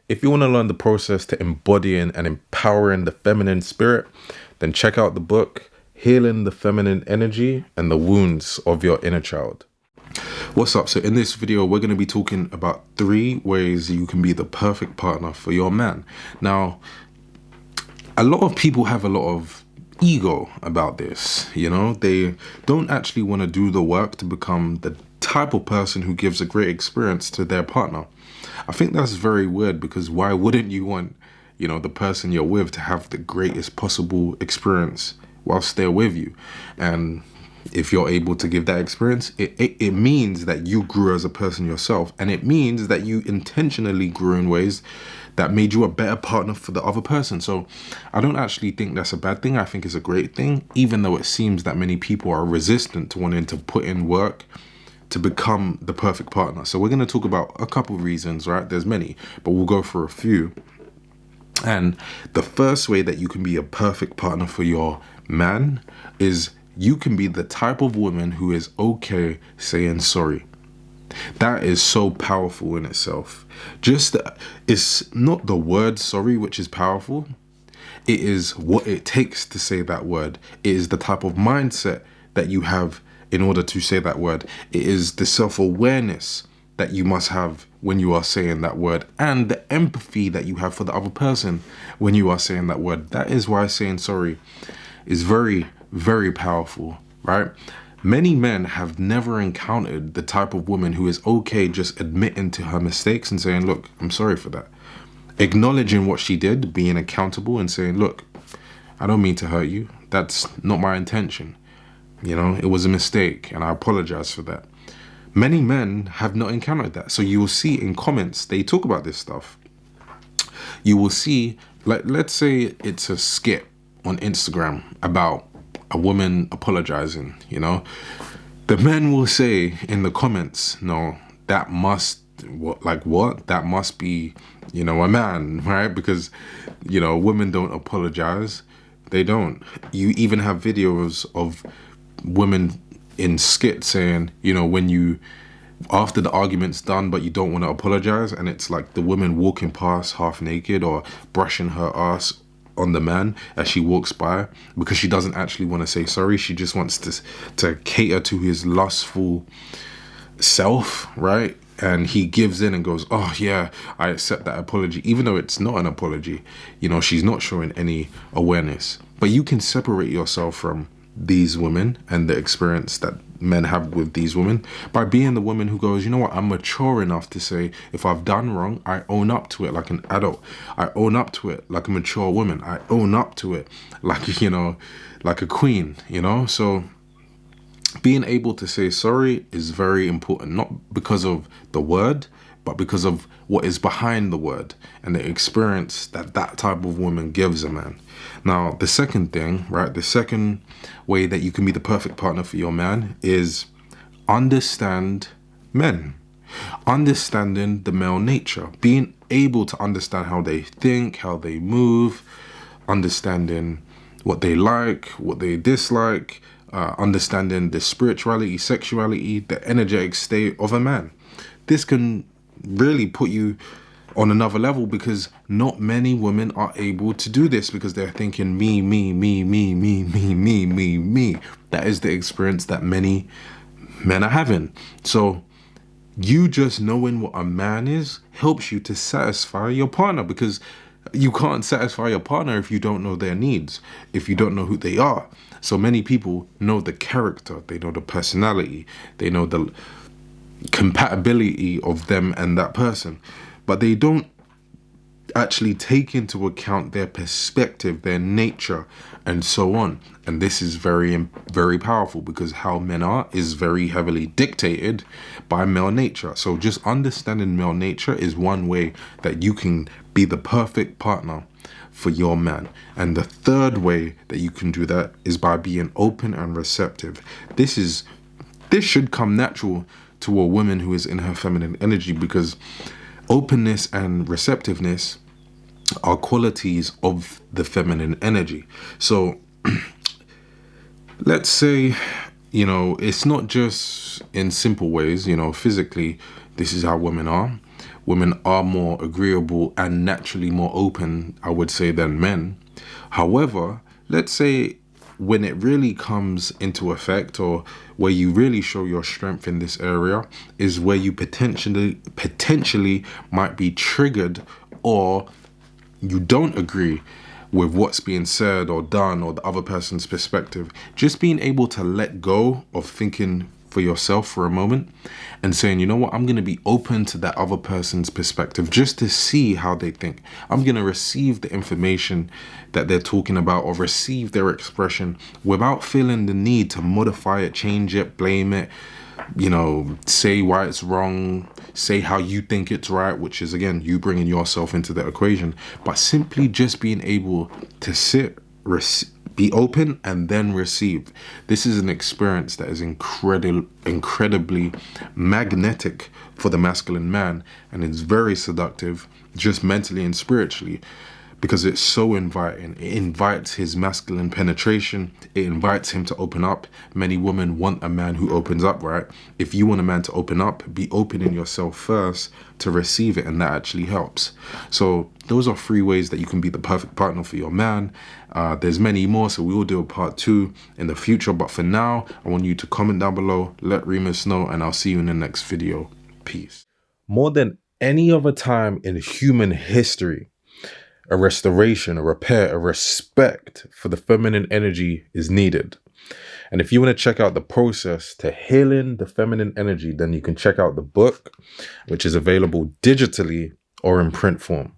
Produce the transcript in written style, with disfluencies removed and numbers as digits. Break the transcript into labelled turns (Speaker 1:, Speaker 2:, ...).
Speaker 1: If you want to learn the process to embodying and empowering the feminine spirit, then check out the book, Healing the Feminine Energy and the Wounds of Your Inner Child. What's up? So in this video, we're going to be talking about 3 ways you can be the perfect partner for your man. Now, a lot of people have a lot of ego about this, you know? They don't actually want to do the work to become the type of person who gives a great experience to their partner. I think that's very weird, because why wouldn't you want, the person you're with to have the greatest possible experience whilst they're with you? And if you're able to give that experience, it means that you grew as a person yourself, and it means that you intentionally grew in ways that made you a better partner for the other person. So I don't actually think that's a bad thing. I think it's a great thing, even though it seems that many people are resistant to wanting to put in work to become the perfect partner. So we're going to talk about a couple of reasons, right? There's many, but we'll go for a few. And the first way that you can be a perfect partner for your man is you can be the type of woman who is okay saying sorry. That is so powerful in itself. It's not the word sorry which is powerful. It is what it takes to say that word. It is the type of mindset that you have in order to say that word. It is the self-awareness that you must have when you are saying that word, and the empathy that you have for the other person when you are saying that word. That is why saying sorry is very, very powerful, right? Many men have never encountered the type of woman who is okay just admitting to her mistakes and saying, look, I'm sorry for that. Acknowledging what she did, being accountable and saying, look, I don't mean to hurt you. That's not my intention. It was a mistake and I apologize for that. Many men have not encountered that. So you will see in comments, they talk about this stuff. You will see, like, let's say it's a skit on Instagram about a woman apologizing, the men will say in the comments, no, that must, what? That must be, a man, right? Because, women don't apologize. They don't. You even have videos of women in skits saying, after the argument's done, but you don't want to apologize. And it's like the woman walking past half naked or brushing her ass on the man as she walks by, because she doesn't actually want to say sorry. She just wants to cater to his lustful self, right? And he gives in and goes, oh yeah, I accept that apology, even though it's not an apology. She's not showing any awareness. But you can separate yourself from these women and the experience that men have with these women by being the woman who goes, you know what, I'm mature enough to say, if I've done wrong, I own up to it like an adult. I own up to it like a mature woman. I own up to it like, like a queen, So being able to say sorry is very important, not because of the word, but because of what is behind the word and the experience that type of woman gives a man. Now, the second thing, right, the second way that you can be the perfect partner for your man is understand men. Understanding the male nature. Being able to understand how they think, how they move, understanding what they like, what they dislike, understanding the spirituality, sexuality, the energetic state of a man. This can really put you on another level, because not many women are able to do this, because they're thinking me. That is the experience that many men are having. So you just knowing what a man is helps you to satisfy your partner, because you can't satisfy your partner if you don't know their needs, if you don't know who they are. So many people know the character, they know the personality, they know the compatibility of them and that person, but they don't actually take into account their perspective, their nature, and so on. And this is very, very powerful, because how men are is very heavily dictated by male nature. So just understanding male nature is one way that you can be the perfect partner for your man. And the third way that you can do that is by being open and receptive. This should come natural to a woman who is in her feminine energy, because openness and receptiveness are qualities of the feminine energy. So let's say, it's not just in simple ways, physically, this is how women are. women are more agreeable and naturally more open, I would say, than men. However, let's say when it really comes into effect, or where you really show your strength in this area, is where you potentially might be triggered, or you don't agree with what's being said or done, or the other person's perspective. Just being able to let go of thinking for yourself for a moment and saying, you know what, I'm going to be open to that other person's perspective just to see how they think. I'm going to receive the information that they're talking about, or receive their expression, without feeling the need to modify it, change it, blame it, say why it's wrong, say how you think it's right, which is, again, you bringing yourself into the equation. But simply just being able to sit, be open, and then receive. This is an experience that is incredibly magnetic for the masculine man, and it's very seductive, just mentally and spiritually, because it's so inviting. It invites his masculine penetration. It invites him to open up. Many women want a man who opens up, right? If you want a man to open up, be open in yourself first to receive it, and that actually helps. So those are 3 ways that you can be the perfect partner for your man. There's many more, so we will do a part 2 in the future. But for now, I want you to comment down below, let Reemus know, and I'll see you in the next video. Peace. More than any other time in human history, a restoration, a repair, a respect for the feminine energy is needed. And if you want to check out the process to healing the feminine energy, then you can check out the book, which is available digitally or in print form.